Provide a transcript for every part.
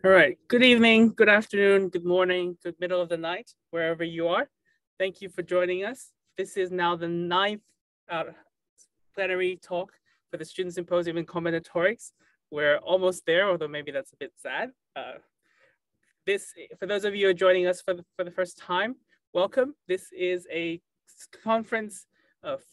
All right. Good evening, good afternoon, good morning, good middle of the night, wherever you are. Thank you for joining us. This is now the 9th plenary talk for the Student Symposium in Combinatorics. We're almost there, although maybe that's a bit sad. For those of you who are joining us for the first time, welcome. This is a conference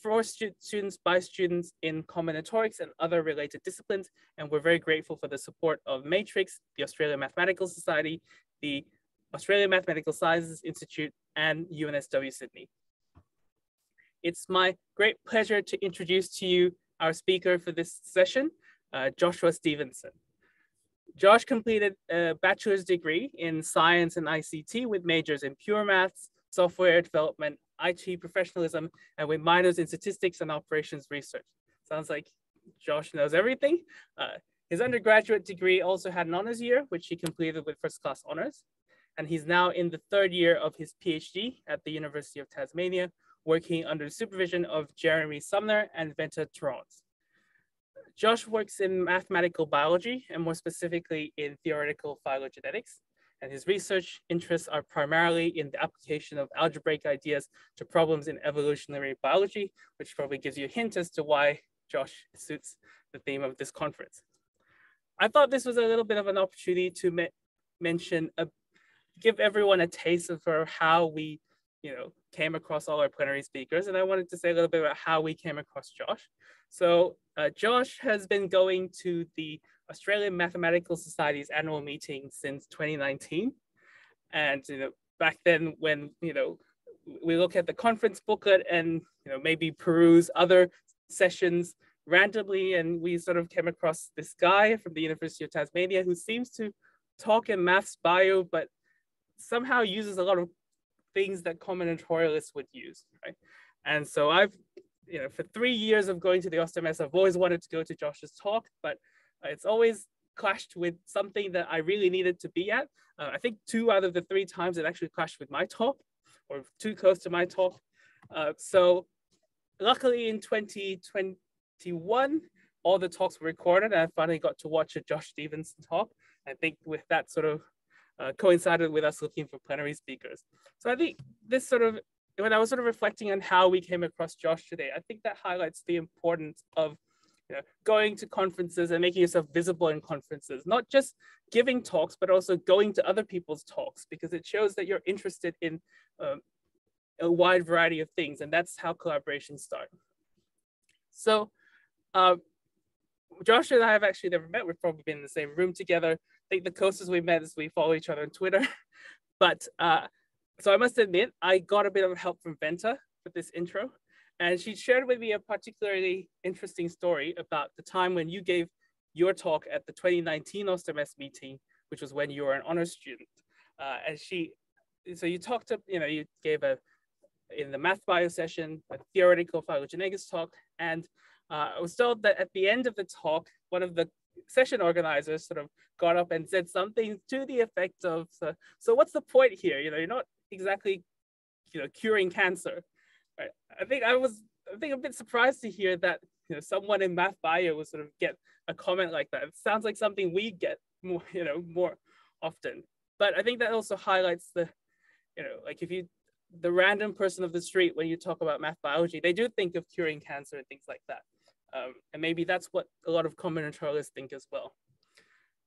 for students by students in combinatorics and other related disciplines. And we're very grateful for the support of Matrix, the Australian Mathematical Society, the Australian Mathematical Sciences Institute, and UNSW Sydney. It's my great pleasure to introduce to you our speaker for this session, Joshua Stevenson. Josh completed a bachelor's degree in science and ICT with majors in pure maths, software development, IT professionalism, and with minors in statistics and operations research. Sounds like Josh knows everything. His undergraduate degree also had an honors year, which he completed with first class honors. And he's now in the 3rd year of his PhD at the University of Tasmania, working under the supervision of Jeremy Sumner and Venta Torrance. Josh works in mathematical biology and more specifically in theoretical phylogenetics. And his research interests are primarily in the application of algebraic ideas to problems in evolutionary biology, which probably gives you a hint as to why Josh suits the theme of this conference. I thought this was a little bit of an opportunity to give everyone a taste of how we came across all our plenary speakers. And I wanted to say a little bit about how we came across Josh. So Josh has been going to the Australian Mathematical Society's annual meeting since 2019. And back then when we look at the conference booklet and maybe peruse other sessions randomly, and we sort of came across this guy from the University of Tasmania who seems to talk in maths bio, but somehow uses a lot of things that combinatorialists would use, right? And so I've, for 3 years of going to the AustaMS, I've always wanted to go to Josh's talk, but it's always clashed with something that I really needed to be at. I think 2 out of the 3 times it actually clashed with my talk, or too close to my talk. So luckily in 2021, all the talks were recorded, and I finally got to watch a Josh Stevenson talk. I think with that sort of coincided with us looking for plenary speakers. So I think this when I was reflecting on how we came across Josh today, I think that highlights the importance of going to conferences and making yourself visible in conferences, not just giving talks, but also going to other people's talks, because it shows that you're interested in a wide variety of things, and that's how collaborations start. So Josh and I have actually never met. We've probably been in the same room together. I think the closest we met is we follow each other on Twitter. But so I must admit, I got a bit of help from Venta for this intro. And she shared with me a particularly interesting story about the time when you gave your talk at the 2019 AustaMS meeting, which was when you were an honors student. So you talked to, you gave in the math bio session, a theoretical phylogenetics talk. And I was told that at the end of the talk, one of the session organizers sort of got up and said something to the effect of, so what's the point here? You're not exactly, curing cancer. Right. I think a bit surprised to hear that someone in math bio would sort of get a comment like that. It sounds like something we get more often. But I think that also highlights the like the random person of the street, when you talk about math biology, they do think of curing cancer and things like that. And maybe that's what a lot of combinatorialists think as well.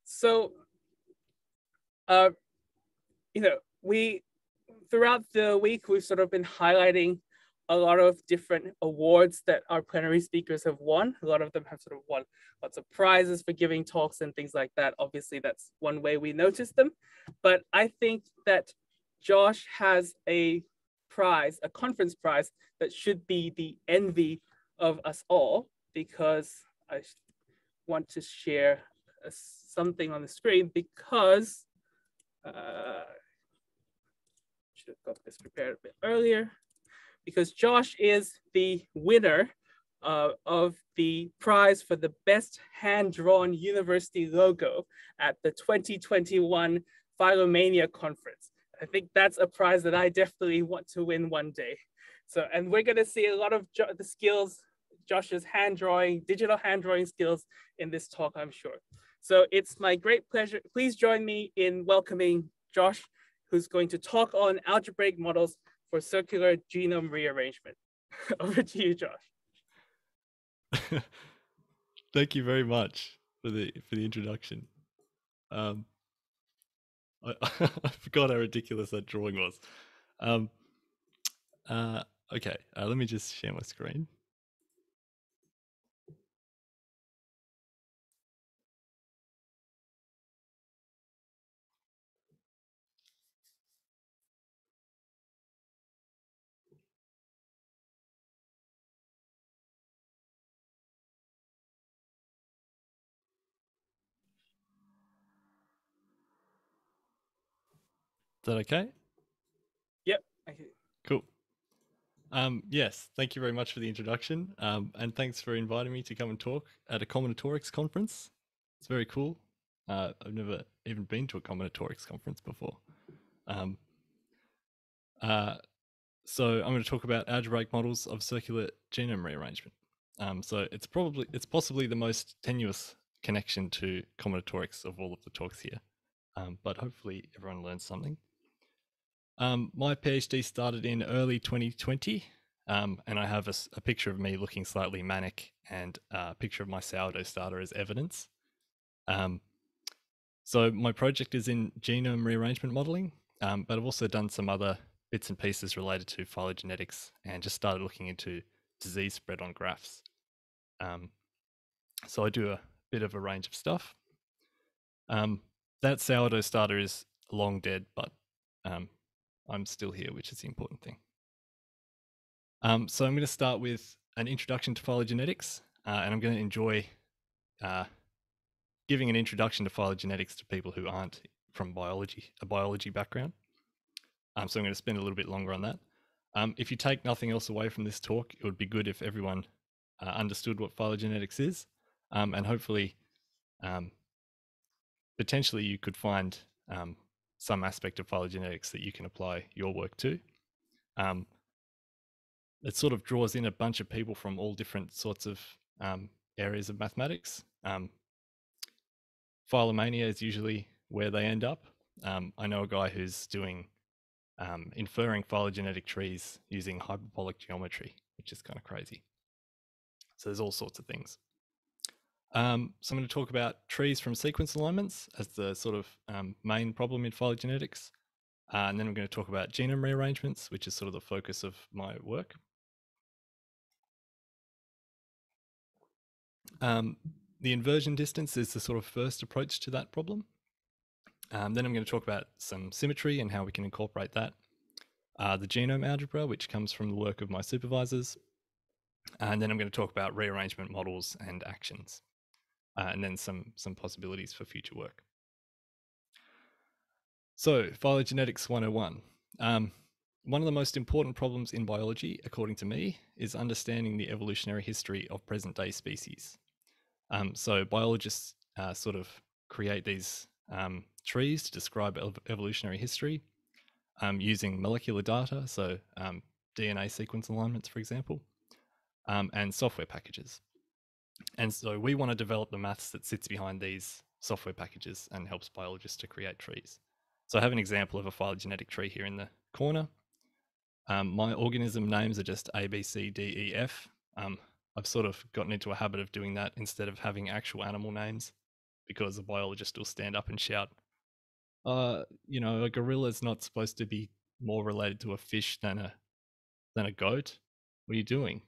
So throughout the week, we've sort of been highlighting a lot of different awards that our plenary speakers have won. A lot of them have sort of won lots of prizes for giving talks and things like that. Obviously, that's one way we notice them. But I think that Josh has a prize, a conference prize, that should be the envy of us all, because I want to share something on the screen, because should have got this prepared a bit earlier, because Josh is the winner of the prize for the best hand-drawn university logo at the 2021 Philomania conference. I think that's a prize that I definitely want to win one day. So, and we're going to see a lot of the skills, Josh's digital hand drawing skills in this talk, I'm sure. So it's my great pleasure. Please join me in welcoming Josh, who's going to talk on algebraic models for circular genome rearrangement. Over to you, Josh. Thank you very much for the introduction. I, I forgot how ridiculous that drawing was. Okay, let me just share my screen. Is that okay? Yep. Okay. Cool. Yes, thank you very much for the introduction, and thanks for inviting me to come and talk at a Combinatorics conference. It's very cool. I've never even been to a Combinatorics conference before. Um, so I'm going to talk about algebraic models of circular genome rearrangement. So it's possibly the most tenuous connection to combinatorics of all of the talks here, but hopefully everyone learns something. My PhD started in early 2020, and I have a picture of me looking slightly manic and a picture of my sourdough starter as evidence. So my project is in genome rearrangement modeling, but I've also done some other bits and pieces related to phylogenetics and just started looking into disease spread on graphs. So I do a bit of a range of stuff. That sourdough starter is long dead, but I'm still here, which is the important thing. So I'm going to start with an introduction to phylogenetics, and I'm going to enjoy giving an introduction to phylogenetics to people who aren't from a biology background. So I'm going to spend a little bit longer on that. If you take nothing else away from this talk, it would be good if everyone understood what phylogenetics is, and hopefully, potentially you could find some aspect of phylogenetics that you can apply your work to. It sort of draws in a bunch of people from all different sorts of areas of mathematics. Phylomania is usually where they end up. I know a guy who's doing inferring phylogenetic trees using hyperbolic geometry, which is kind of crazy. So there's all sorts of things. So I'm going to talk about trees from sequence alignments as the sort of main problem in phylogenetics. And then I'm going to talk about genome rearrangements, which is sort of the focus of my work. The inversion distance is the sort of first approach to that problem. Then I'm going to talk about some symmetry and how we can incorporate that. The genome algebra, which comes from the work of my supervisors. And then I'm going to talk about rearrangement models and actions. And then some possibilities for future work. So, Phylogenetics 101. One of the most important problems in biology, according to me, is understanding the evolutionary history of present-day species. So biologists sort of create these trees to describe evolutionary history using molecular data, so DNA sequence alignments, for example, and software packages. And so we want to develop the maths that sits behind these software packages and helps biologists to create trees. So I have an example of a phylogenetic tree here in the corner. My organism names are just A, B, C, D, E, F. I've sort of gotten into a habit of doing that instead of having actual animal names, because a biologist will stand up and shout, a gorilla is not supposed to be more related to a fish than a goat. What are you doing?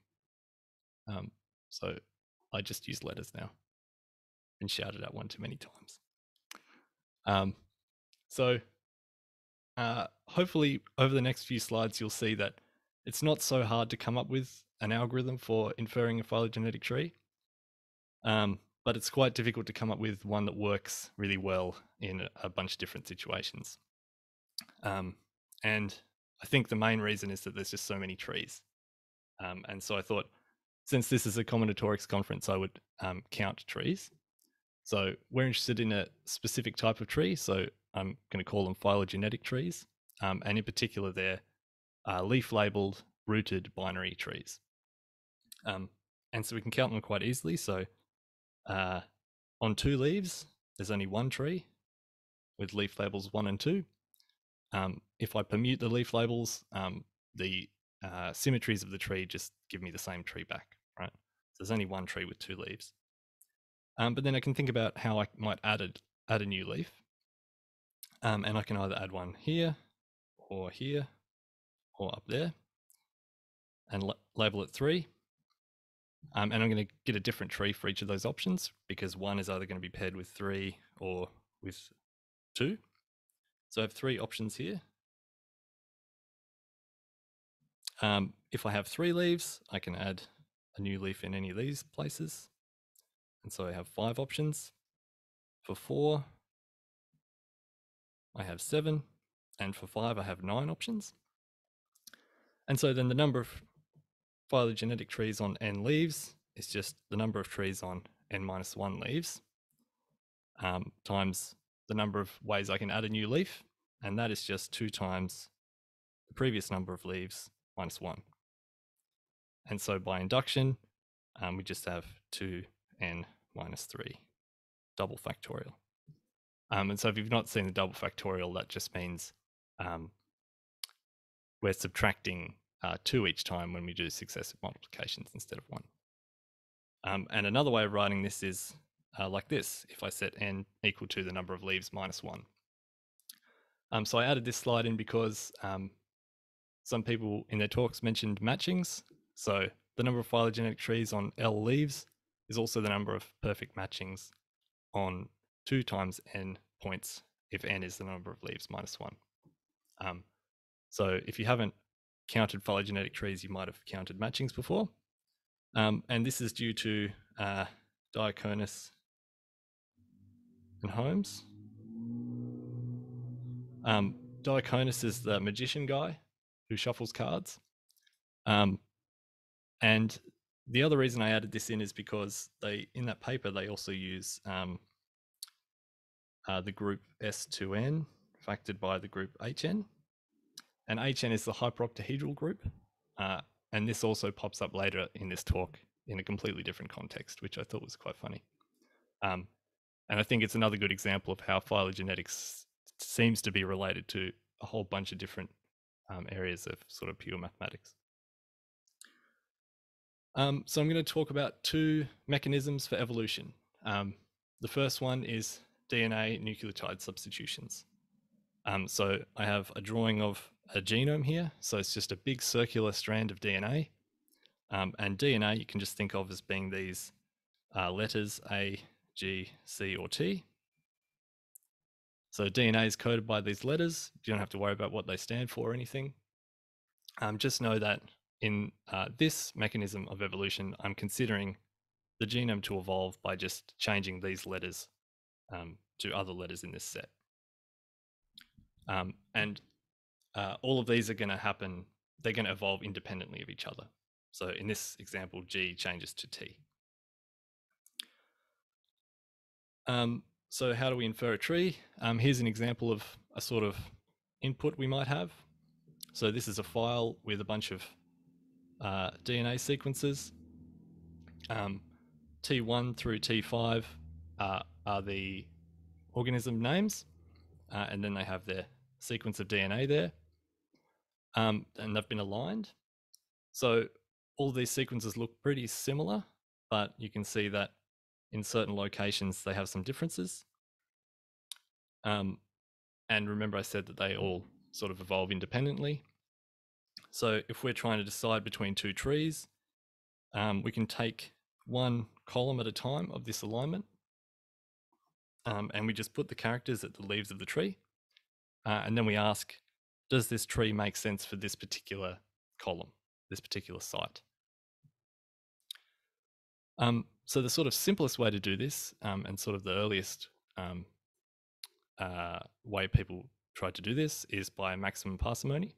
So I just use letters now and shouted at one too many times. So hopefully over the next few slides, you'll see that it's not so hard to come up with an algorithm for inferring a phylogenetic tree. But it's quite difficult to come up with one that works really well in a bunch of different situations. And I think the main reason is that there's just so many trees. And so I thought, since this is a combinatorics conference, I would count trees. So we're interested in a specific type of tree. So I'm going to call them phylogenetic trees. And in particular, they're leaf-labeled rooted binary trees. And so we can count them quite easily. So on 2 leaves, there's only one tree with leaf labels 1 and 2. If I permute the leaf labels, the symmetries of the tree just give me the same tree back, right? So there's only one tree with 2 leaves. But then I can think about how I might add a new leaf. And I can either add one here, or up there, and label it 3. And I'm going to get a different tree for each of those options, because 1 is either going to be paired with 3 or with 2. So I have 3 options here. If I have 3 leaves, I can add a new leaf in any of these places. And so I have 5 options. For 4, I have 7. And for 5, I have 9 options. And so then the number of phylogenetic trees on n leaves is just the number of trees on n minus 1 leaves times the number of ways I can add a new leaf. And that is just 2 times the previous number of leaves minus 1. And so by induction, we just have 2n minus 3, double factorial. And so if you've not seen the double factorial, that just means we're subtracting 2 each time when we do successive multiplications instead of 1. And another way of writing this is like this, if I set n equal to the number of leaves minus 1. So I added this slide in because some people in their talks mentioned matchings. So the number of phylogenetic trees on L leaves is also the number of perfect matchings on 2 times n points if n is the number of leaves minus 1. So if you haven't counted phylogenetic trees, you might have counted matchings before. And this is due to Diaconus and Holmes. Diaconus is the magician guy who shuffles cards. And the other reason I added this in is because in that paper, they also use the group S2n factored by the group HN. And HN is the hyperoctahedral group. And this also pops up later in this talk in a completely different context, which I thought was quite funny. And I think it's another good example of how phylogenetics seems to be related to a whole bunch of different areas of sort of pure mathematics. So I'm going to talk about 2 mechanisms for evolution. The first one is DNA nucleotide substitutions. So I have a drawing of a genome here. So it's just a big circular strand of DNA. And DNA you can just think of as being these letters A, G, C, or T. So DNA is coded by these letters. You don't have to worry about what they stand for or anything. Just know that in this mechanism of evolution, I'm considering the genome to evolve by just changing these letters to other letters in this set. And all of these are going to happen, they're going to evolve independently of each other. So in this example, G changes to T. So how do we infer a tree? Here's an example of a sort of input we might have. So this is a file with a bunch of DNA sequences. T1 through T5 are the organism names, and then they have their sequence of DNA there, and they've been aligned. So all these sequences look pretty similar, but you can see that in certain locations they have some differences. And remember I said that they all sort of evolve independently. So if we're trying to decide between 2 trees, we can take one column at a time of this alignment, and we just put the characters at the leaves of the tree, and then we ask, does this tree make sense for this particular column, this particular site? So the sort of simplest way to do this, and sort of the earliest way people tried to do this, is by maximum parsimony.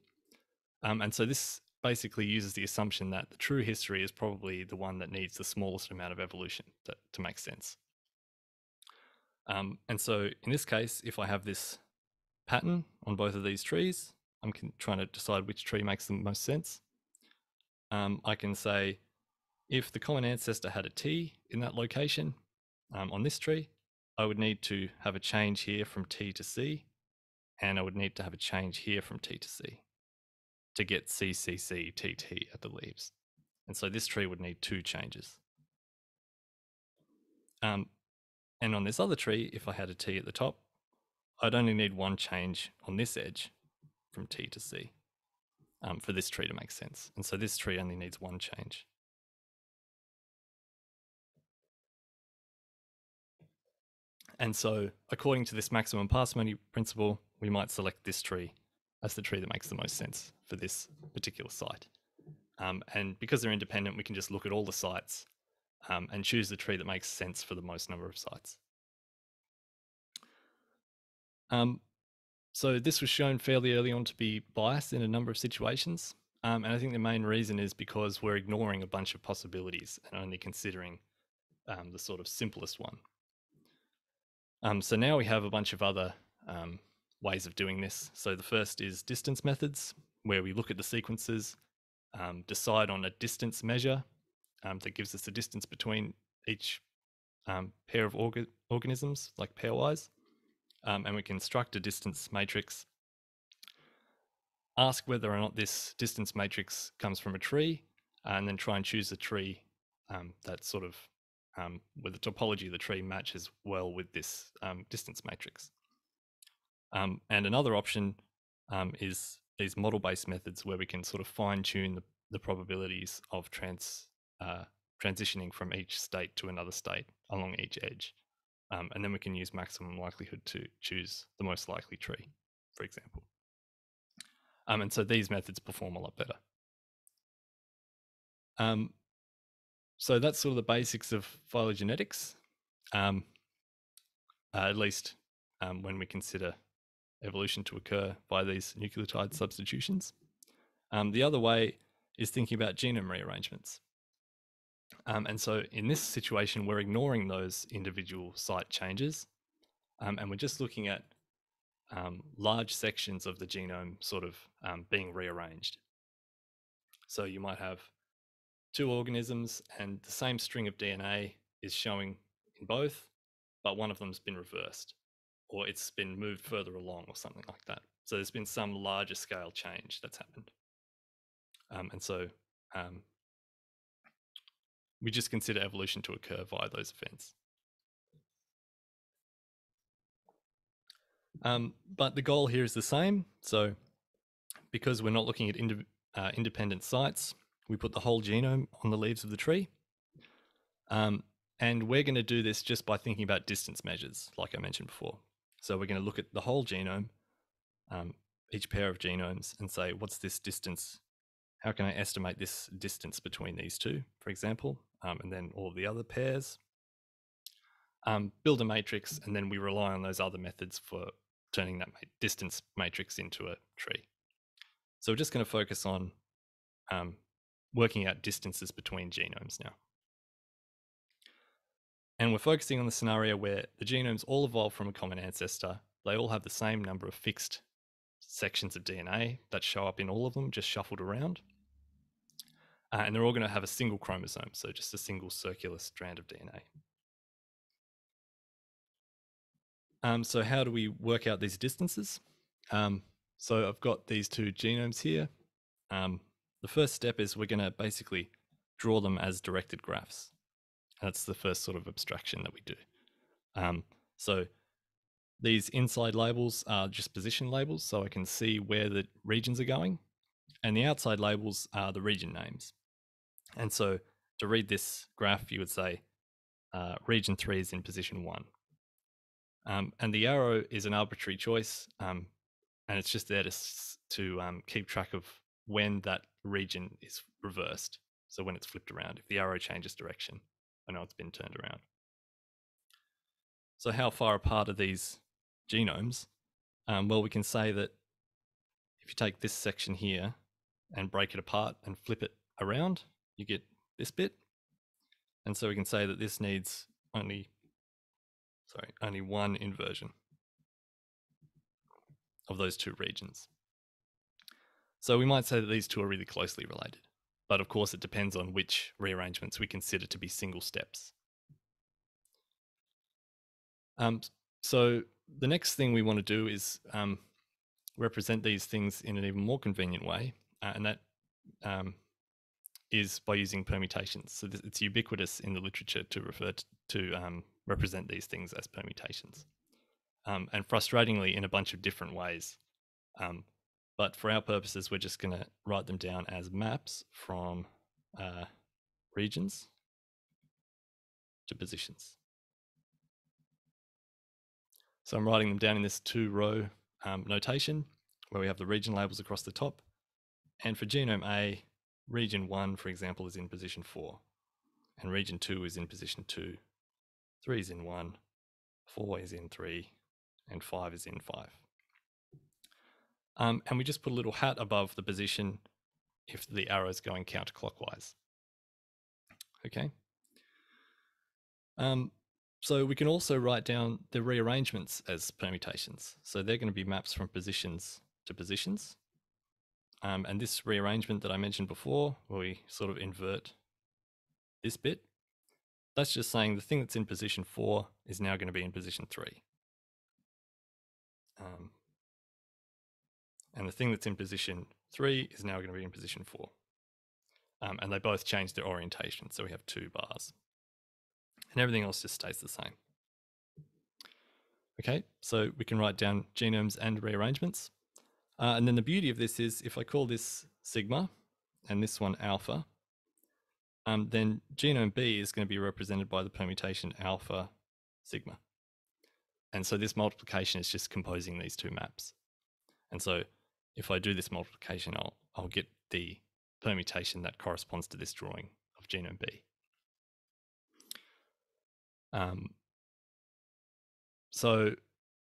And so this basically uses the assumption that the true history is probably the one that needs the smallest amount of evolution to make sense. And so in this case, if I have this pattern on both of these trees, I'm trying to decide which tree makes the most sense. I can say, if the common ancestor had a T in that location on this tree, I would need to have a change here from T to C, and I would need to have a change here from T to C to get CCC-TT at the leaves. And so this tree would need 2 changes. And on this other tree, if I had a T at the top, I'd only need 1 change on this edge from T to C for this tree to make sense. And so this tree only needs 1 change. And so according to this maximum parsimony principle, we might select this tree as the tree that makes the most sense for this particular site. And because they're independent, we can just look at all the sites and choose the tree that makes sense for the most number of sites. So this was shown fairly early on to be biased in a number of situations. And I think the main reason is because we're ignoring a bunch of possibilities and only considering the sort of simplest one. So now we have a bunch of other ways of doing this. So the first is distance methods, where we look at the sequences, decide on a distance measure that gives us the distance between each pair of organisms, like pairwise, and we construct a distance matrix, ask whether or not this distance matrix comes from a tree, and then try and choose a tree that sort of where the topology of the tree matches well with this distance matrix. And another option is these model-based methods where we can sort of fine-tune the probabilities of transitioning from each state to another state along each edge. And then we can use maximum likelihood to choose the most likely tree, for example. And so these methods perform a lot better. So that's sort of the basics of phylogenetics, at least when we consider evolution to occur by these nucleotide substitutions. The other way is thinking about genome rearrangements. And so in this situation, we're ignoring those individual site changes, and we're just looking at large sections of the genome sort of being rearranged. So you might have 2 organisms and the same string of DNA is showing in both, but one of them's been reversed, or it's been moved further along or something like that. So there's been some larger scale change that's happened. And so we just consider evolution to occur via those events. But the goal here is the same. So because we're not looking at independent sites, we put the whole genome on the leaves of the tree. And we're going to do this just by thinking about distance measures, like I mentioned before. So we're going to look at the whole genome, each pair of genomes, and say, what's this distance? How can I estimate this distance between these two, for example, and then all the other pairs? Build a matrix, and then we rely on those other methods for turning that distance matrix into a tree. So we're just going to focus on working out distances between genomes now. And we're focusing on the scenario where the genomes all evolve from a common ancestor. They all have the same number of fixed sections of DNA that show up in all of them, just shuffled around. And they're all going to have a single chromosome, so just a single circular strand of DNA. So how do we work out these distances? So I've got these 2 genomes here. The first step is we're going to basically draw them as directed graphs. That's the first sort of abstraction that we do. So these inside labels are just position labels, so I can see where the regions are going. And the outside labels are the region names. And so to read this graph, you would say region 3 is in position 1. And the arrow is an arbitrary choice, and it's just there to keep track of when that region is reversed. So when it's flipped around, if the arrow changes direction, I know it's been turned around. So how far apart are these genomes? Well, we can say that if you take this section here and break it apart and flip it around, you get this bit. And so we can say that this needs only one inversion of those 2 regions. So we might say that these 2 are really closely related, but of course it depends on which rearrangements we consider to be single steps. So the next thing we want to do is represent these things in an even more convenient way, and that is by using permutations. So it's ubiquitous in the literature to refer to represent these things as permutations, and frustratingly in a bunch of different ways. But for our purposes, we're just going to write them down as maps from regions to positions. So I'm writing them down in this 2-row notation where we have the region labels across the top. And for genome A, region 1, for example, is in position 4. And region 2 is in position 2. 3 is in 1. 4 is in 3. And 5 is in 5. And we just put a little hat above the position if the arrow is going counterclockwise. Okay. So we can also write down the rearrangements as permutations. So they're going to be maps from positions to positions. And this rearrangement that I mentioned before, where we sort of invert this bit, that's just saying the thing that's in position 4 is now going to be in position 3. And the thing that's in position 3 is now going to be in position 4. And they both change their orientation, so we have 2 bars. And everything else just stays the same. Okay, so we can write down genomes and rearrangements. And then the beauty of this is if I call this sigma and this one alpha, then genome B is going to be represented by the permutation alpha sigma. And so this multiplication is just composing these 2 maps. And so if I do this multiplication, I'll get the permutation that corresponds to this drawing of genome B. So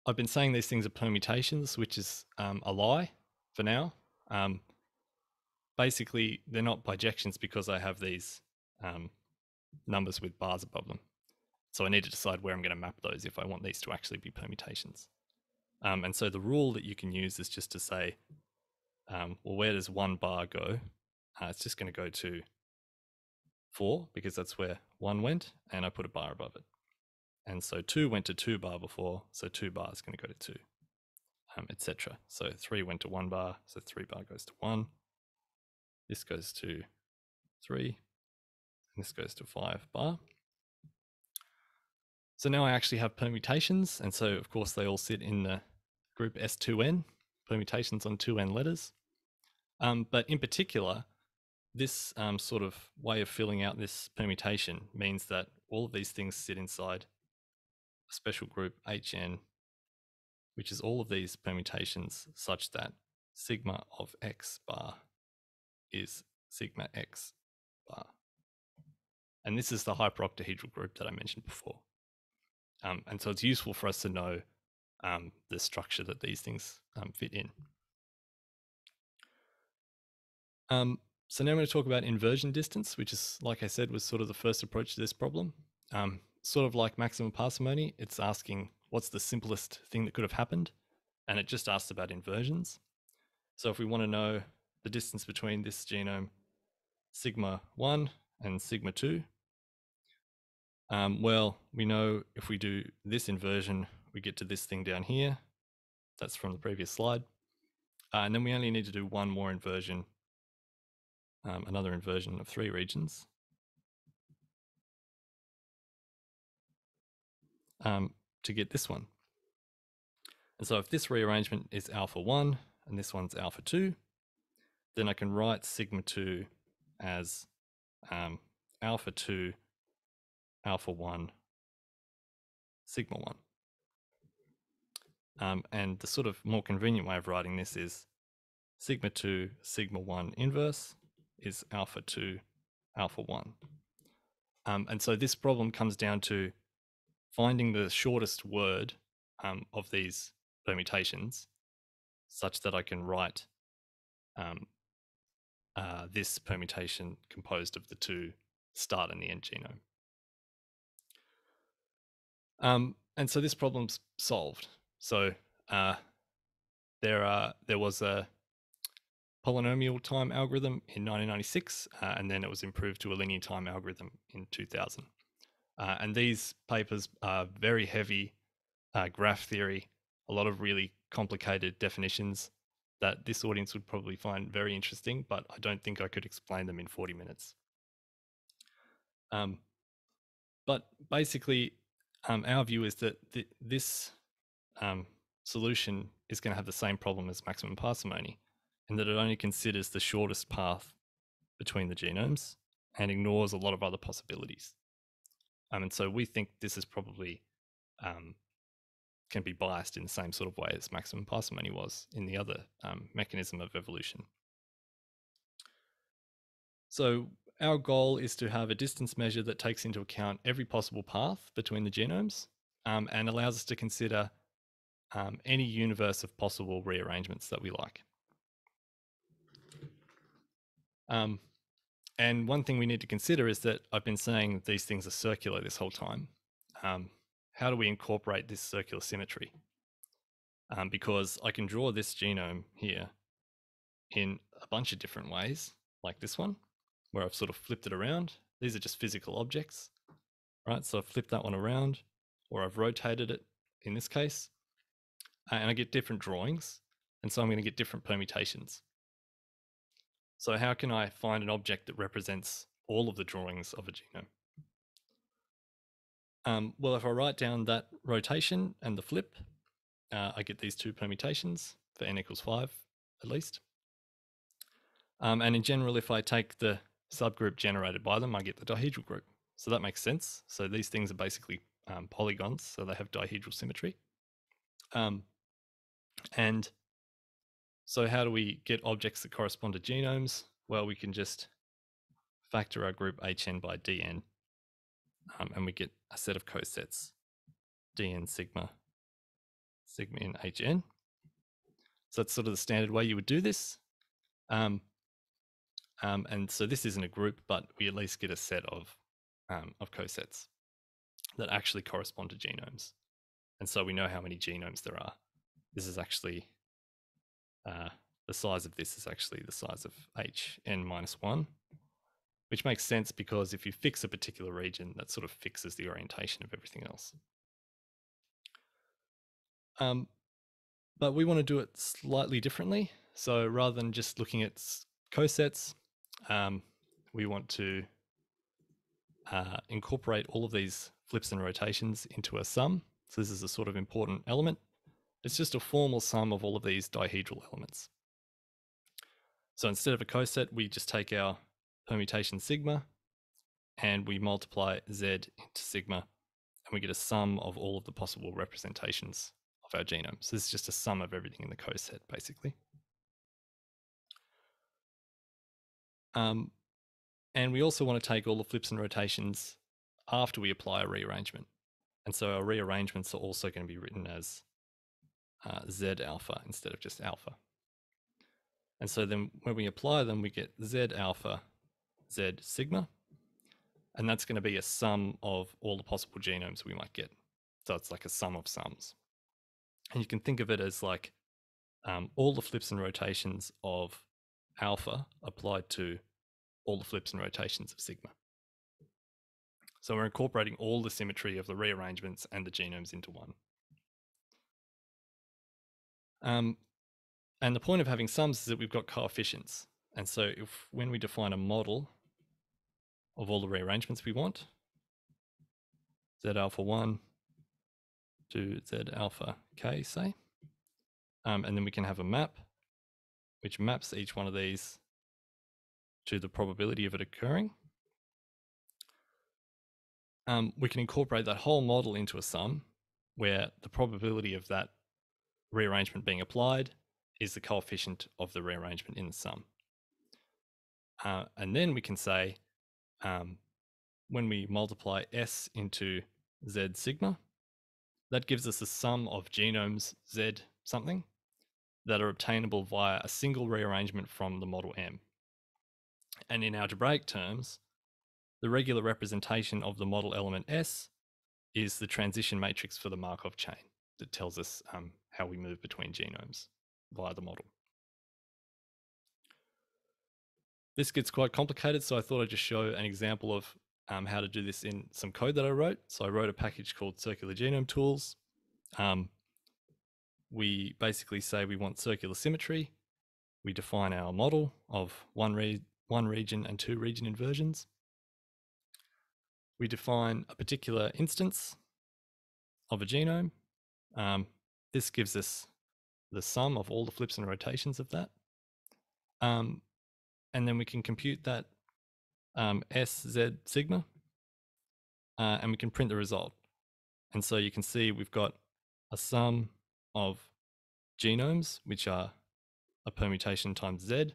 I've been saying these things are permutations, which is a lie for now. Basically, they're not bijections because I have these numbers with bars above them. So I need to decide where I'm going to map those if I want these to actually be permutations. And so the rule that you can use is just to say, well, where does 1 bar go? It's just going to go to 4 because that's where 1 went, and I put a bar above it. And so 2 went to 2 bar before, so 2 bar is going to go to 2, etc. So 3 went to 1 bar, so 3 bar goes to 1. This goes to 3, and this goes to 5 bar. So now I actually have permutations, and so of course they all sit in the group S2N, permutations on 2N letters. But in particular, this sort of way of filling out this permutation means that all of these things sit inside a special group HN, which is all of these permutations such that sigma of X bar is sigma X bar. And this is the hyperoctahedral group that I mentioned before. And so it's useful for us to know the structure that these things fit in. So now I'm going to talk about inversion distance, which is, like I said, was sort of the first approach to this problem. Sort of like maximum parsimony, it's asking what's the simplest thing that could have happened, and it just asks about inversions. So if we want to know the distance between this genome sigma 1 and sigma 2, well, we know if we do this inversion, we get to this thing down here. That's from the previous slide. And then we only need to do one more inversion, another inversion of 3 regions. To get this one. And so if this rearrangement is alpha 1 and this one's alpha 2, then I can write sigma 2 as alpha 2, alpha 1, sigma 1. And the sort of more convenient way of writing this is sigma 2, sigma 1 inverse is alpha 2, alpha 1. And so this problem comes down to finding the shortest word of these permutations such that I can write this permutation composed of the 2 start and the end genome. And so this problem's solved. So there was a polynomial time algorithm in 1996, and then it was improved to a linear time algorithm in 2000. And these papers are very heavy graph theory, a lot of really complicated definitions that this audience would probably find very interesting, but I don't think I could explain them in 40 minutes. But basically, our view is that this solution is going to have the same problem as maximum parsimony, in that it only considers the shortest path between the genomes and ignores a lot of other possibilities. And so we think this is probably can be biased in the same sort of way as maximum parsimony was in the other mechanism of evolution. So our goal is to have a distance measure that takes into account every possible path between the genomes and allows us to consider any universe of possible rearrangements that we like. And one thing we need to consider is that I've been saying these things are circular this whole time. How do we incorporate this circular symmetry? Because I can draw this genome here in a bunch of different ways, like this one, where I've sort of flipped it around. These are just physical objects, right? So I've flipped that one around, or I've rotated it in this case, and I get different drawings. And so I'm going to get different permutations. So how can I find an object that represents all of the drawings of a genome? Well, if I write down that rotation and the flip, I get these two permutations for n equals 5 at least. And in general, if I take the subgroup generated by them, I get the dihedral group. So that makes sense. So these things are basically polygons, so they have dihedral symmetry. And so how do we get objects that correspond to genomes? Well, we can just factor our group Hn by Dn, and we get a set of cosets, Dn sigma in Hn. So that's sort of the standard way you would do this. And so this isn't a group, but we at least get a set of cosets that actually correspond to genomes. And so we know how many genomes there are. This is actually, the size of this is actually the size of Hn minus 1, which makes sense because if you fix a particular region, that sort of fixes the orientation of everything else. But we want to do it slightly differently. So rather than just looking at cosets, we want to incorporate all of these flips and rotations into a sum. So this is a sort of important element. It's just a formal sum of all of these dihedral elements. So instead of a coset, we just take our permutation sigma and we multiply z into sigma, and we get a sum of all of the possible representations of our genome. So this is just a sum of everything in the coset, basically. And we also want to take all the flips and rotations after we apply a rearrangement. And so our rearrangements are also going to be written as Z alpha instead of just alpha. And so then when we apply them, we get Z alpha, Z sigma, and that's going to be a sum of all the possible genomes we might get. So it's like a sum of sums. And you can think of it as like all the flips and rotations of alpha applied to all the flips and rotations of sigma. So we're incorporating all the symmetry of the rearrangements and the genomes into one. And the point of having sums is that we've got coefficients. And so when we define a model of all the rearrangements we want, Z alpha 1 to Z alpha k, say, and then we can have a map which maps each one of these to the probability of it occurring. We can incorporate that whole model into a sum where the probability of that rearrangement being applied is the coefficient of the rearrangement in the sum. And then we can say, when we multiply S into Z sigma, that gives us a sum of genomes Z something that are obtainable via a single rearrangement from the model M. And in algebraic terms, the regular representation of the model element S is the transition matrix for the Markov chain that tells us how we move between genomes via the model. This gets quite complicated, so I thought I'd just show an example of how to do this in some code that I wrote. So I wrote a package called Circular Genome Tools, we basically say we want circular symmetry. We define our model of one region and 2 region inversions. We define a particular instance of a genome. This gives us the sum of all the flips and rotations of that. And then we can compute that S, Z, sigma, and we can print the result. And so you can see we've got a sum of genomes, which are a permutation times Z.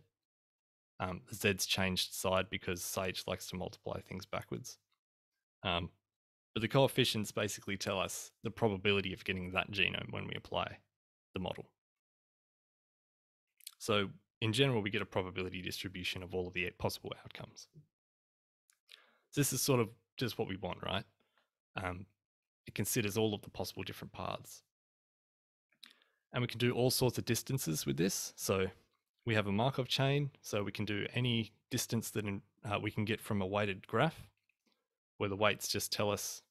Z's changed side because Sage likes to multiply things backwards. But the coefficients basically tell us the probability of getting that genome when we apply the model. So in general, we get a probability distribution of all of the possible outcomes. So this is sort of just what we want, right? It considers all of the possible different paths. And we can do all sorts of distances with this. So we have a Markov chain, so we can do any distance that we can get from a weighted graph, where the weights just tell us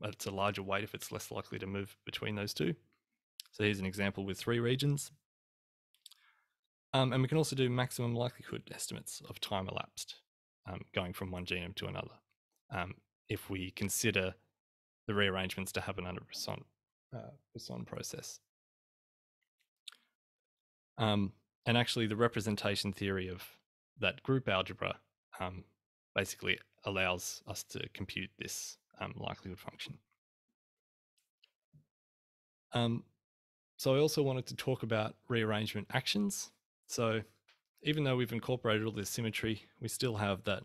it's a larger weight if it's less likely to move between those two. So here's an example with 3 regions. And we can also do maximum likelihood estimates of time elapsed going from one genome to another, if we consider the rearrangements to happen under Poisson process. And actually the representation theory of that group algebra basically allows us to compute this likelihood function. So I also wanted to talk about rearrangement actions. So even though we've incorporated all this symmetry, we still have that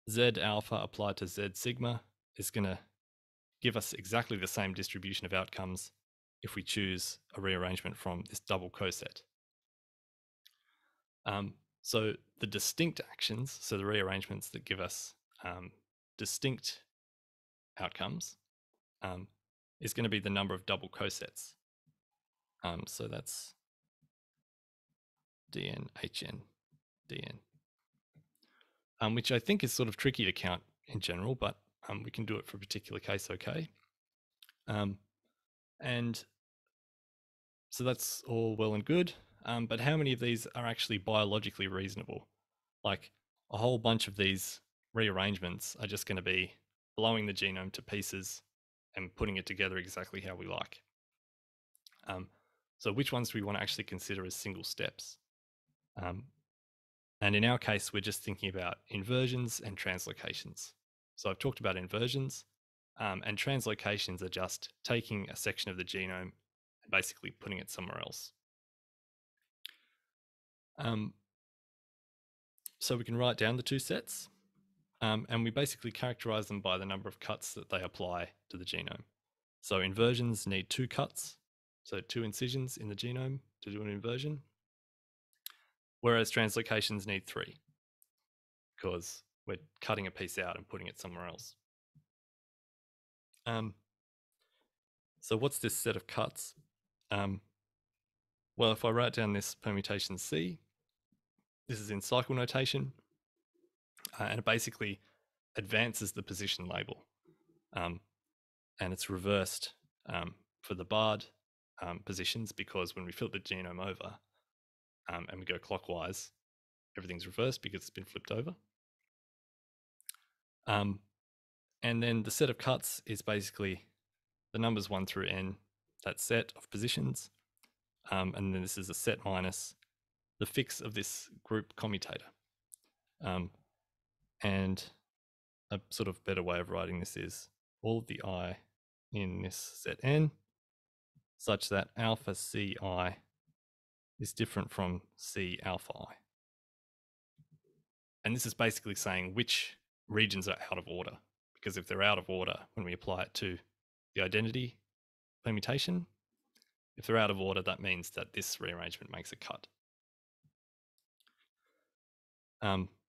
Z alpha applied to Z sigma is going to give us exactly the same distribution of outcomes if we choose a rearrangement from this double coset. So the distinct actions, so the rearrangements that give us distinct outcomes, is going to be the number of double cosets. So that's dn, hn, dn, which I think is sort of tricky to count in general, but we can do it for a particular case, okay. And so that's all well and good, but how many of these are actually biologically reasonable? Like a whole bunch of these rearrangements are just going to be blowing the genome to pieces and putting it together exactly how we like. So which ones do we want to actually consider as single steps? And in our case, we're just thinking about inversions and translocations. So I've talked about inversions, and translocations are just taking a section of the genome and basically putting it somewhere else. So we can write down the 2 sets, and we basically characterize them by the number of cuts that they apply to the genome. So inversions need 2 cuts, so 2 incisions in the genome to do an inversion, whereas translocations need 3, because we're cutting a piece out and putting it somewhere else. So what's this set of cuts? Well, if I write down this permutation C, this is in cycle notation, and it basically advances the position label, and it's reversed for the barred positions, because when we flip the genome over and we go clockwise, everything's reversed because it's been flipped over. And then the set of cuts is basically the numbers 1 through n, that set of positions, and then this is a set minus the fix of this group commutator. And a sort of better way of writing this is all of the I in this set n, such that alpha ci is different from c alpha I. And this is basically saying which regions are out of order, because if they're out of order, when we apply it to the identity permutation, if they're out of order, that means that this rearrangement makes a cut.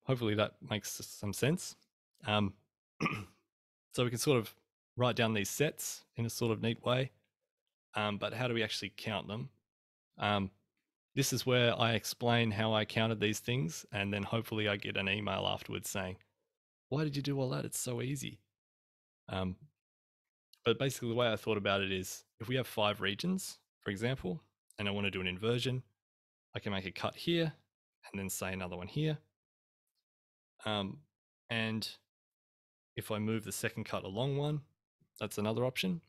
Hopefully that makes some sense. So we can sort of write down these sets in a sort of neat way, but how do we actually count them? This is where I explain how I counted these things, and then hopefully I get an email afterwards saying, why did you do all that? It's so easy. but basically the way I thought about it is if we have 5 regions, for example, and I want to do an inversion, I can make a cut here and then say another one here. And if I move the second cut along one, that's another option.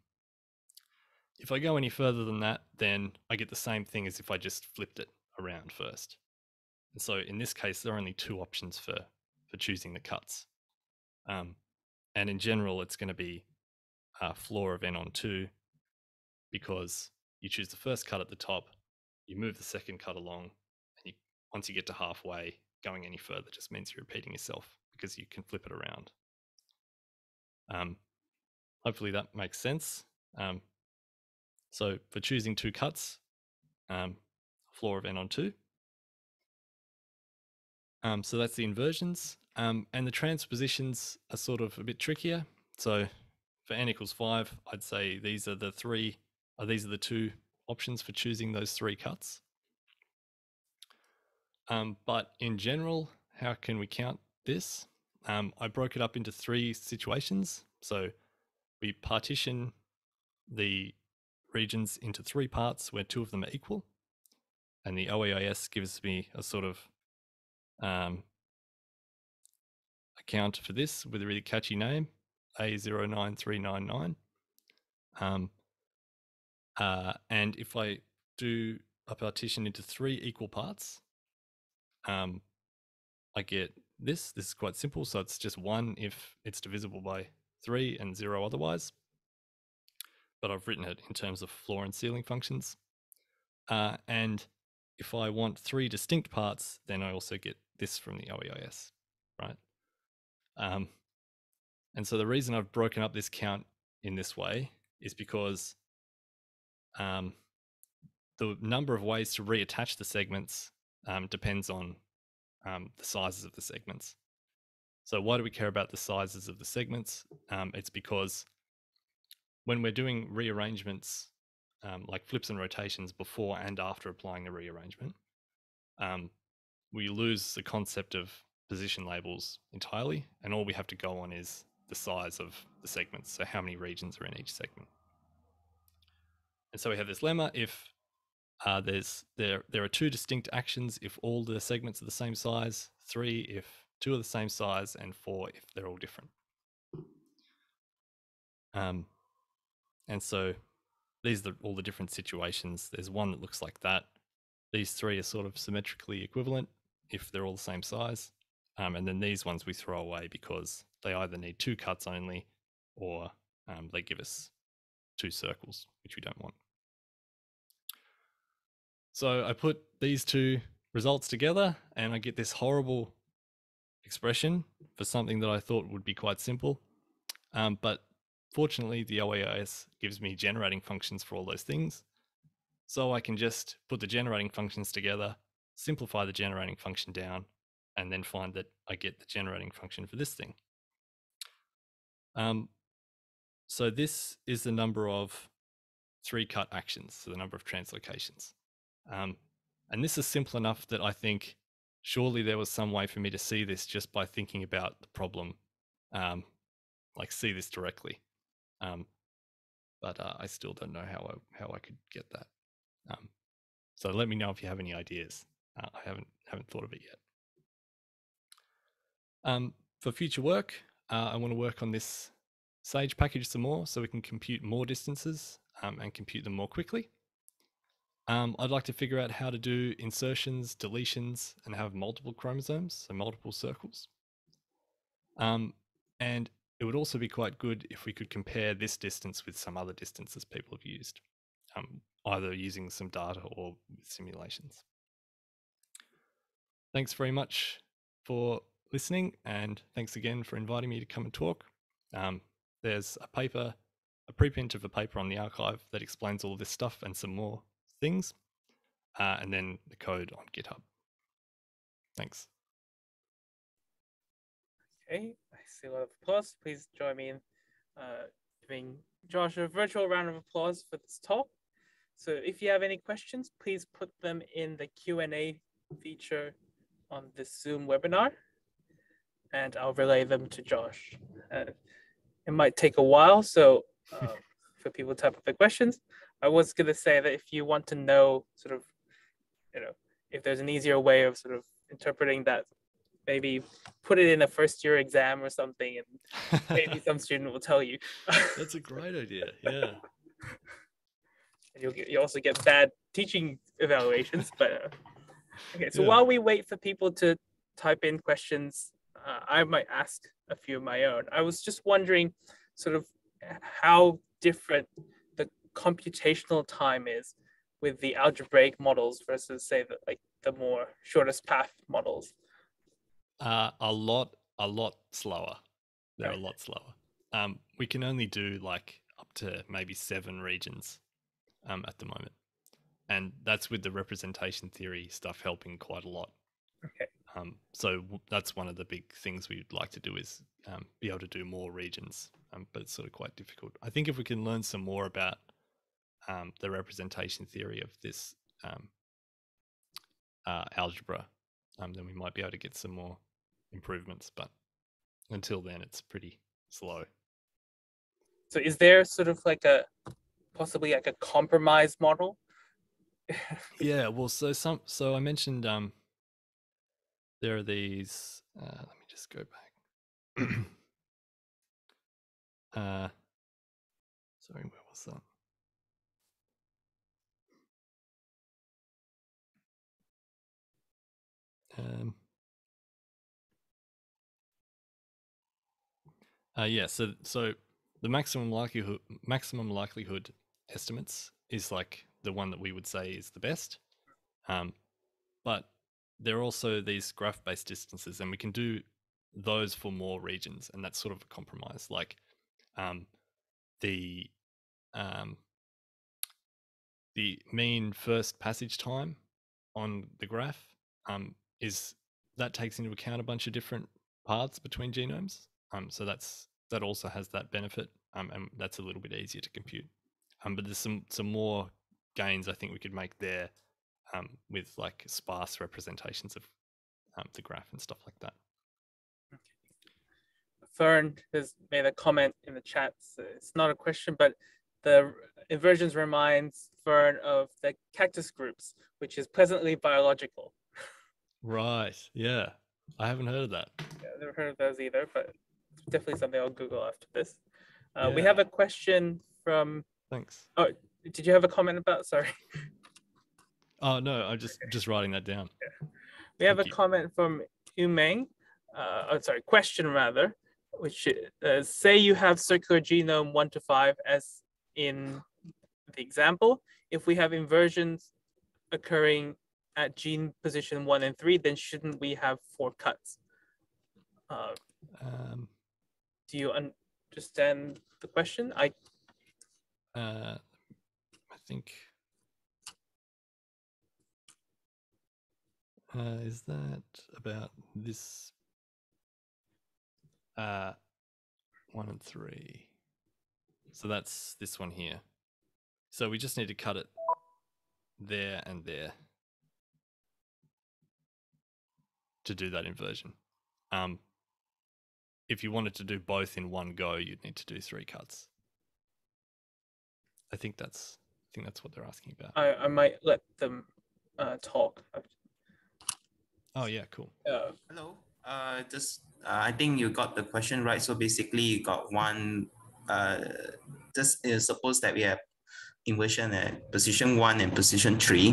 If I go any further than that, then I get the same thing as if I just flipped it around first. And so in this case, there are only 2 options for choosing the cuts. And in general, it's going to be floor of n on 2, because you choose the first cut at the top, you move the second cut along, and once you get to halfway, going any further just means you're repeating yourself because you can flip it around. Hopefully that makes sense. So for choosing 2 cuts, floor of n on 2. So that's the inversions. And the transpositions are sort of a bit trickier. So for n equals 5, I'd say these are the 2 options for choosing those 3 cuts. But in general, how can we count this? I broke it up into 3 situations. So we partition the regions into 3 parts where 2 of them are equal. And the OEIS gives me a sort of account for this with a really catchy name, A09399. And if I do a partition into 3 equal parts, I get this. This is quite simple. So it's just 1 if it's divisible by 3 and 0 otherwise. But I've written it in terms of floor and ceiling functions. And if I want 3 distinct parts, then I also get this from the OEIS, right? And so the reason I've broken up this count in this way is because the number of ways to reattach the segments depends on the sizes of the segments. So why do we care about the sizes of the segments? It's because when we're doing rearrangements, like flips and rotations before and after applying the rearrangement, we lose the concept of position labels entirely, and all we have to go on is the size of the segments, so how many regions are in each segment. And so we have this lemma: if there are 2 distinct actions if all the segments are the same size, 3 if 2 are the same size, and 4 if they're all different. And so these are all the different situations. There's one that looks like that. These 3 are sort of symmetrically equivalent if they're all the same size. And then these ones we throw away because they either need 2 cuts only, or they give us 2 circles, which we don't want. So I put these 2 results together and I get this horrible expression for something that I thought would be quite simple. But fortunately, the OEIS gives me generating functions for all those things. So I can just put the generating functions together, simplify the generating function down, and then find that I get the generating function for this thing. So this is the number of 3-cut actions, so the number of translocations. And this is simple enough that I think surely there was some way for me to see this just by thinking about the problem, like see this directly. But I still don't know how I could get that. So let me know if you have any ideas. I haven't thought of it yet. For future work, I want to work on this Sage package some more so we can compute more distances and compute them more quickly. I'd like to figure out how to do insertions, deletions, and have multiple chromosomes, so multiple circles. And it would also be quite good if we could compare this distance with some other distances people have used, either using some data or with simulations. Thanks very much for listening, and thanks again for inviting me to come and talk. There's a preprint of a paper on the archive that explains all this stuff and some more things, and then the code on GitHub. Thanks. Okay, I see a lot of applause. Please join me in giving Josh a virtual round of applause for this talk. So if you have any questions, please put them in the Q&A feature on this Zoom webinar, and I'll relay them to Josh. It might take a while, so for people to type up the questions. I was going to say that if you want to know sort of, if there's an easier way of sort of interpreting that, maybe put it in a first year exam or something, and maybe some student will tell you. That's a great idea. Yeah. And you also get bad teaching evaluations. But okay, so Yeah. while we wait for people to type in questions, I might ask a few of my own. I was just wondering sort of how different the computational time is with the algebraic models versus, say, the more shortest path models. A lot slower. They're a lot slower. We can only do like up to maybe 7 regions at the moment. And that's with the representation theory stuff helping quite a lot. Okay. So that's one of the big things we'd like to do is be able to do more regions, but it's sort of quite difficult. I think if we can learn some more about the representation theory of this algebra, then we might be able to get some more improvements. But until then, it's pretty slow. So is there sort of possibly like a compromise model? Yeah, well, so I mentioned there are these. Let me just go back. Sorry, where was that? Yeah, so the maximum likelihood estimates is like the one that we would say is the best. But there are also these graph-based distances, and we can do those for more regions, and that's sort of a compromise. Like the mean first passage time on the graph is that takes into account a bunch of different paths between genomes. So that also has that benefit, and that's a little bit easier to compute. But there's some more gains I think we could make there with like sparse representations of the graph and stuff like that. Fern has made a comment in the chat. So it's not a question, but the inversions reminds Fern of the cactus groups, which is presently biological. Right. Yeah. I haven't heard of that. Yeah, I've never heard of those either, but definitely something I'll Google after this. Yeah. We have a question from. Thanks. Oh, did you have a comment about? Sorry. Oh no, I'm just writing that down. Yeah. We have a comment from Umeng. Question rather, which say you have circular genome 1 to 5 as in the example. If we have inversions occurring at gene position 1 and 3, then shouldn't we have 4 cuts? Do you understand the question? I think is that about this 1 and 3? So that's this one here. So we just need to cut it there and there to do that inversion. If you wanted to do both in one go, you'd need to do 3 cuts. I think that's what they're asking about. I might let them talk. Oh yeah, cool. Hello. I think you got the question right. So basically, you got one. Suppose that we have inversion at position 1 and position 3,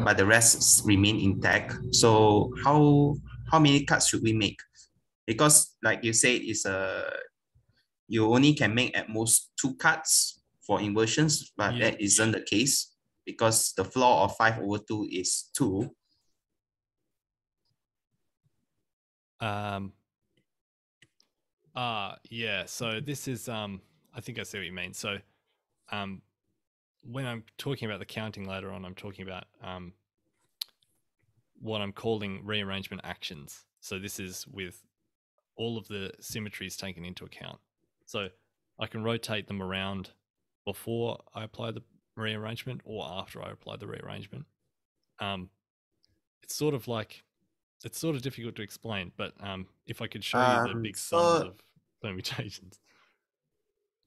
but the rest remain intact. So how many cuts should we make? Because like you said, you only can make at most 2 cuts for inversions, but that isn't the case because the floor of 5/2 is 2. Yeah, so this is I think I see what you mean. So when I'm talking about the counting later on, I'm talking about what I'm calling rearrangement actions. So this is with all of the symmetries taken into account. So I can rotate them around before I apply the rearrangement or after I apply the rearrangement. It's sort of difficult to explain, but if I could show you the big sums of permutations.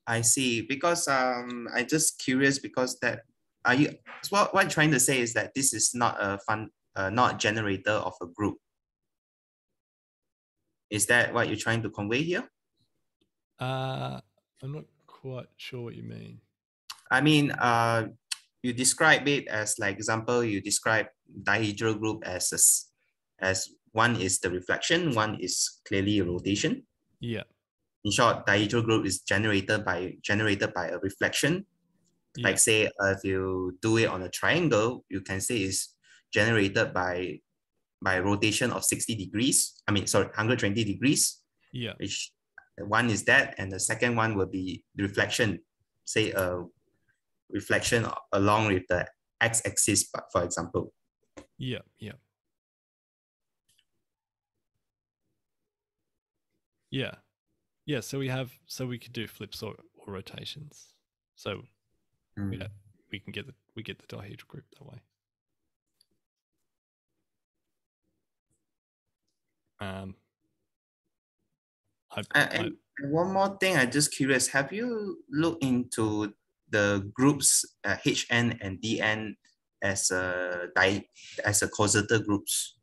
I see. Because I'm just curious because that are you so what I'm trying to say is that this is not a not generator of a group. Is that what you're trying to convey here? I'm not quite sure what you mean. I mean, you describe it as, like, example, you describe dihedral group as one is the reflection, one is clearly a rotation. Yeah. In short, dihedral group is generated by a reflection. Yeah. Like, say, if you do it on a triangle, you can say it's generated by rotation of 60 degrees. I mean, sorry, 120 degrees. Yeah. Which one is that, and the second one will be reflection, say a reflection along with the x-axis, for example. Yeah. Yeah. Yeah. Yeah. So we could do flips or rotations. So yeah, we get the dihedral group that way. And one more thing, I'm just curious, have you looked into the groups HN and DN as a causator groups?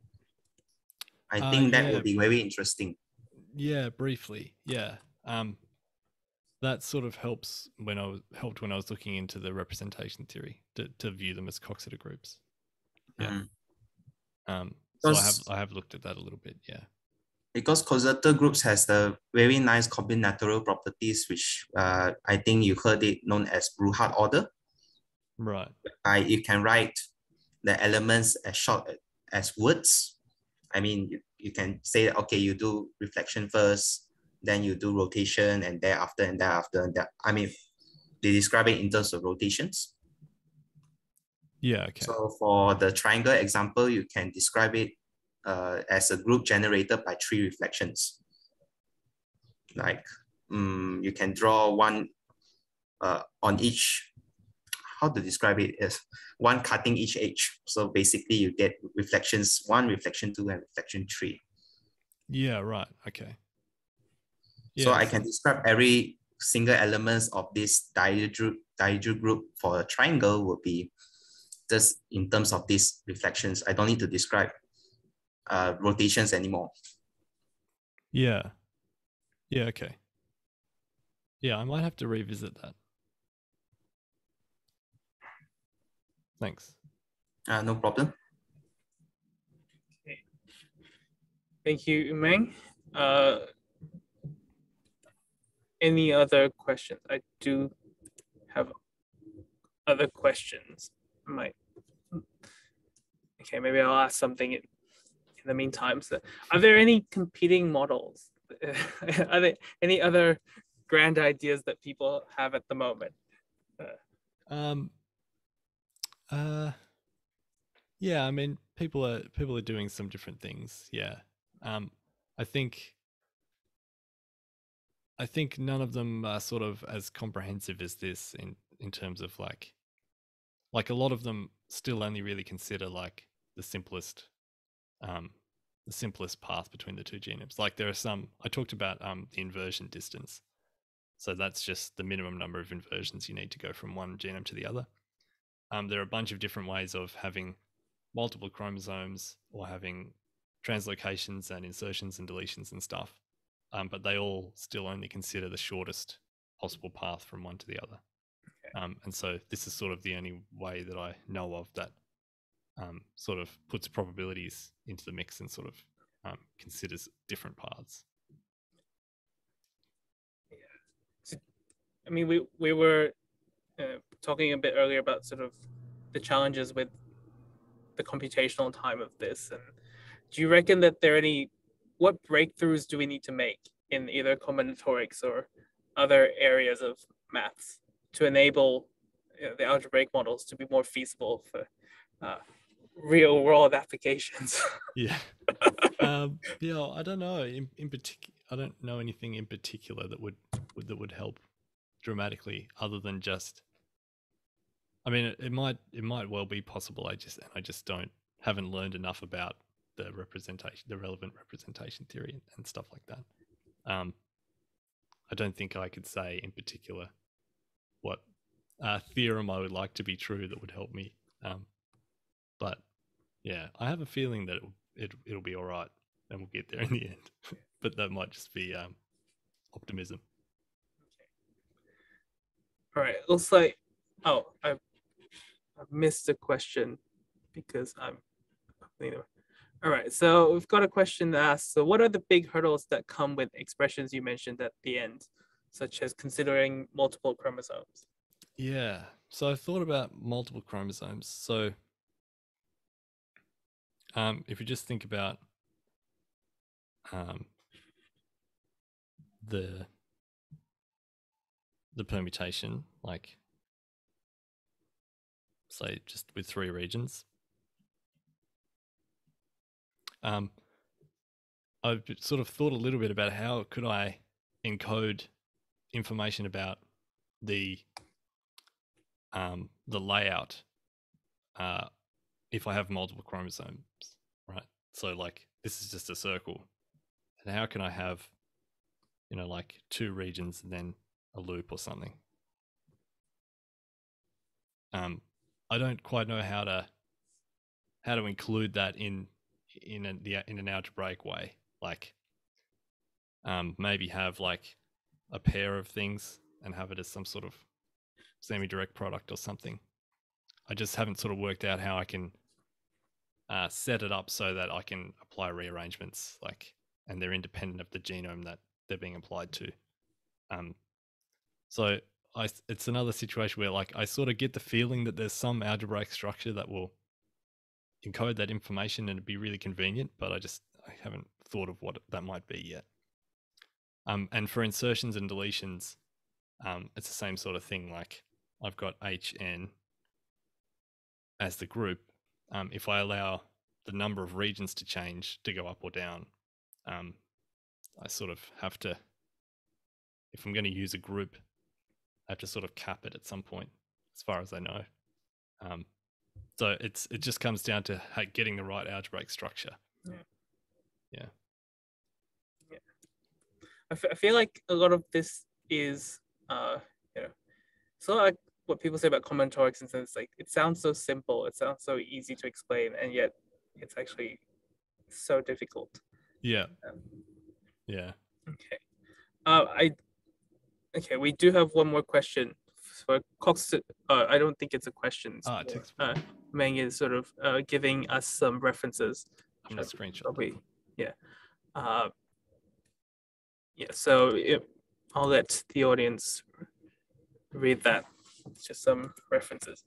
I think that would be very interesting. Yeah, briefly. Yeah. That sort of helped when I was looking into the representation theory to view them as Coxeter groups. Yeah. So I have looked at that a little bit. Yeah. Because causator groups has the very nice combinatorial properties, which I think you heard it known as Brouillard order. Right. You can write the elements as short as words. I mean, you can say, okay, you do reflection first, then you do rotation, and thereafter, and thereafter, and that. I mean, they describe it in terms of rotations. Yeah, okay. So for the triangle example, you can describe it as a group generated by 3 reflections. Like, you can draw one on each, how to describe it, is one cutting each edge. So basically you get reflections 1, reflection 2, and reflection 3. Yeah, right. Okay. Yeah, so I can describe every single elements of this dihedral group for a triangle would be just in terms of these reflections. I don't need to describe rotations anymore. Yeah. Yeah, okay. Yeah, I might have to revisit that. Thanks. No problem. Okay. Thank you, Meng. Any other questions? I do have other questions. Okay, maybe I'll ask something in the meantime. So, are there any competing models? Are there any other grand ideas that people have at the moment? Yeah, I mean, people are doing some different things. Yeah. I think none of them are sort of as comprehensive as this in terms of like a lot of them still only really consider like the simplest path between the two genomes. Like there are some, I talked about the inversion distance. So that's just the minimum number of inversions you need to go from one genome to the other. There are a bunch of different ways of having multiple chromosomes or having translocations and insertions and deletions and stuff. But they all still only consider the shortest possible path from one to the other. Okay. And so this is sort of the only way that I know of that sort of puts probabilities into the mix and sort of considers different paths. Yeah. So, I mean, we were talking a bit earlier about sort of the challenges with the computational time of this. And do you reckon that what breakthroughs do we need to make in either combinatorics or other areas of maths to enable the algebraic models to be more feasible for real world applications? Yeah. Yeah, I don't know. In particular, I don't know anything in particular that would help dramatically, other than just. I mean, it might well be possible. I just haven't learned enough about the relevant representation theory and stuff like that. I don't think I could say in particular what theorem I would like to be true that would help me. But yeah, I have a feeling that it'll be all right and we'll get there in the end. But that might just be optimism. All right, looks like, oh, I missed a question because I'm, all right, so we've got a question that asks, so what are the big hurdles that come with expressions you mentioned at the end, such as considering multiple chromosomes? Yeah, so I thought about multiple chromosomes. So if you just think about the permutation, like say just with 3 regions, I've sort of thought a little bit about how could I encode information about the layout if I have multiple chromosomes, right? So like this is just a circle, and how can I have, you know, like 2 regions and then a loop or something? I don't quite know how to include that in an algebraic way. Like maybe have like a pair of things and have it as some sort of semi-direct product or something. I just haven't sort of worked out how I can set it up so that I can apply rearrangements, like, and they're independent of the genome that they're being applied to. So it's another situation where like I sort of get the feeling that there's some algebraic structure that will encode that information and it'd be really convenient, but I haven't thought of what that might be yet. And for insertions and deletions, it's the same sort of thing. Like I've got HN as the group. If I allow the number of regions to change, to go up or down, I sort of have to, if I'm going to use a group, I have to sort of cap it at some point, as far as I know. So it just comes down to getting the right algebraic structure. Yeah. I feel like a lot of this is, so like what people say about combinatorics, and it's like it sounds so simple, it sounds so easy to explain, and yet it's actually so difficult. Yeah. Yeah. Okay. Okay, we do have one more question for Cox. I don't think it's a question. Meng is sort of giving us some references. I'm gonna screenshot. Probably, yeah. Yeah. So I'll let the audience read that. It's just some references.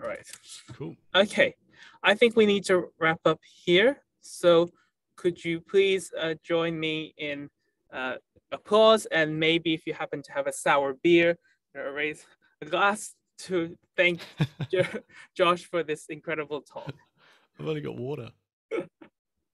All right. Cool. Okay, I think we need to wrap up here. So could you please join me in applause, and maybe if you happen to have a sour beer, raise a glass to thank Josh for this incredible talk. I've only got water.